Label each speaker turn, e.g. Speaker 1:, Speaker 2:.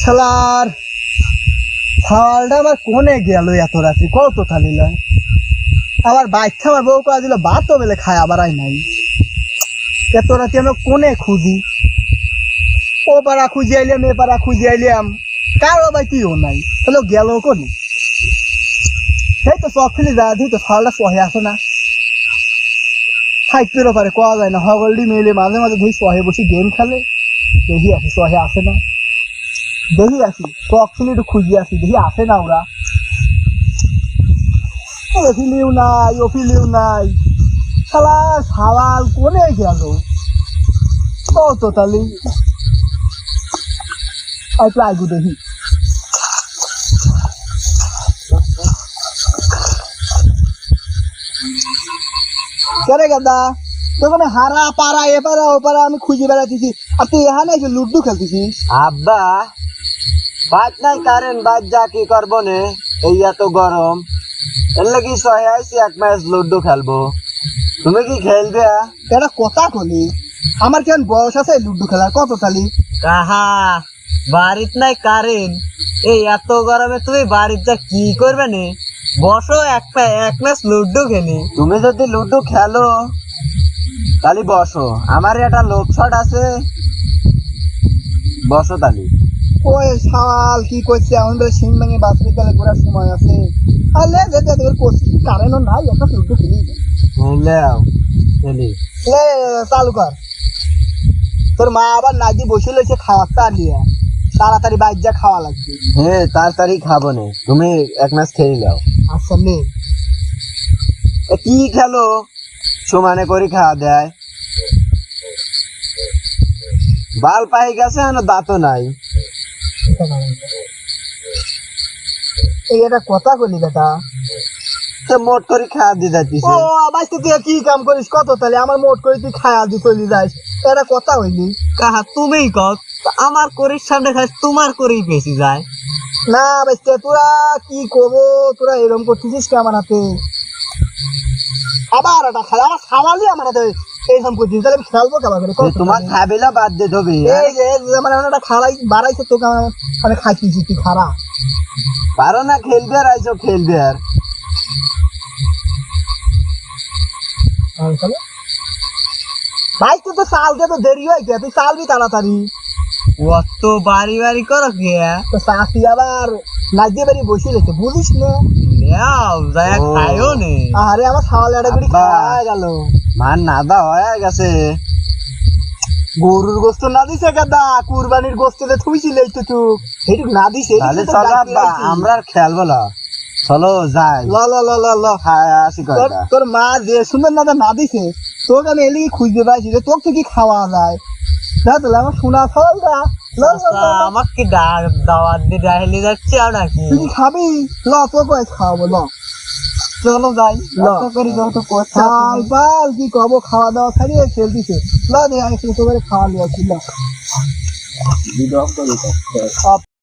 Speaker 1: শালার ছাওয়ালটা আমার কোনে গেল এত রাত্রি কত থালি লয় আমার বাচ্চা আমার বউ কয়া দিল ভাত তো বেলে খায় আবার আই নাই এত রাত্রি আমি কোনে খুঁজি ও পাড়া খুঁজি আইলাম এ পাড়া খুঁজি আইলাম কারো ভাই কিও নাই তাহলে গেল করি সেই তো চক ফেলে যা দিই তো ছাওয়ালটা সহে আসে না থাকতেও পারে কোয়া যায় না হগলডি মেলে মাঝে মাঝে ধুই সহে বসে গেম খেলে দেখি আসি সহে আসে না দেখি আসি চক ফেলে একটু খুঁজি আসি দেখি আসে না ওরা এফিলিও নাই ওফিলিও নাই শালা ছাওয়াল কোনে গেল কত তালি একটু আগু দেখি কেরে গাদা তোকে হারা পাড়া এ পাড়া ও পাড়া আমি খুঁজে বেড়াতেছি আর তুই এখানে যে লুডু খেলতেছিস
Speaker 2: আব্বা বাদ নাই কারেন্ট বাদ যা কি করবো নে এই এত গরম এর লাগি সহে আইসি এক ম্যাচ লুডু খেলবো তুমি কি খেলবে
Speaker 1: এটা কথা কলি আমার কেন বয়স আছে লুডু খেলার কত তালি
Speaker 2: কাহা বাড়িত নাই কারেন্ট এই এত গরমে তুমি বাড়ির যা কি করবে নে বসো এক ম্যাচ লুডু খেলি তুমি যদি লুডু খেলো তাহলে বসো আমার একটা লোক শট আছে বসো তাহলে
Speaker 1: ওই শাল কি করছে এখন তো সিং ভেঙে বাসরে গেলে ঘোরার সময় আছে আলে যেতে তোর করছি কারেন্টও নাই একটা লুডু খেলি
Speaker 2: লেও খেলি
Speaker 1: লে চালু কর তোর মা আবার নাজি বসে লইছে খাওয়াটা নিয়ে তাড়াতাড়ি বাইর যা খাওয়া লাগবে
Speaker 2: হ্যাঁ তাড়াতাড়ি খাবো নে তুমি এক ম্যাচ খেয়ে নাও
Speaker 1: আচ্ছা নে
Speaker 2: কি খেলো সমানে করে খাওয়া দেয় বাল পাই গেছে না দাঁতও নাই
Speaker 1: এই এটা কথা কলি বেটা
Speaker 2: তো মোট করে খাওয়া দিয়ে যাচ্ছিস
Speaker 1: ও আবার তুই কি কাম করিস কত তাহলে আমার মোট করে তুই খায়া দি চলি যাস এটা কথা হইলি
Speaker 2: কাহা তুমিই কর আমার করির সামনে খাস তোমার করেই বেশি যায়
Speaker 1: না বেস্তে তোরা কি করবো তোরা এরকম করতেছিস কে আমার হাতে আবার এটা খেলা আমার সামালি আমার হাতে এইরকম করছিস তাহলে আমি খেলবো কেমন করে
Speaker 2: তোমার খাবিলা বাদ দিয়ে দেবে
Speaker 1: এই যে আমার একটা খাড়াই বাড়াইছে তোকে আমার মানে খাইছিস তুই খারা
Speaker 2: পারো না খেলবে আর আইসো খেলবে আর
Speaker 1: ভাই তুই তো চালতে তো দেরি হয়ে গিয়া তুই চালবি তাড়াতাড়ি
Speaker 2: অত বাড়ি বাড়ি করো কি
Speaker 1: তো চাষি আবার নাজিয়ে বাড়ি বসে রেখে বুঝিস না
Speaker 2: খাইও নে
Speaker 1: আরে আমার ছাওয়াল একটা গুড়ি খাওয়া গেল
Speaker 2: মান নাদা হয়ে গেছে
Speaker 1: গরুর গোস্ত না দিছে গাদা কুরবানির গোস্তে থুইছিল এই তো চুপ এইটুক না দিছে
Speaker 2: তাহলে চলো আমরা আর খেলবো না চলো যাই
Speaker 1: ল ল ল ল ল
Speaker 2: আসি কয়টা
Speaker 1: তোর মা যে সুন্দর না দিছে তোকে আমি এলিগে খুঁজতে পাইছি যে তোকে কি খাওয়া যায় না তাহলে আমার শোনা ফল দা
Speaker 2: আমাকে দাওয়াত দিয়ে ডাইলি যাচ্ছে আর নাকি
Speaker 1: তুই কি খাবি ল তোকে খাওয়াবো ল চলো যাই ল
Speaker 2: করি যত
Speaker 1: পাল পাল কি কবো খাওয়া দাওয়া ছাড়িয়ে খেলতিছে ল দিয়ে আমি তোকে খাওয়া লিয়াছি ল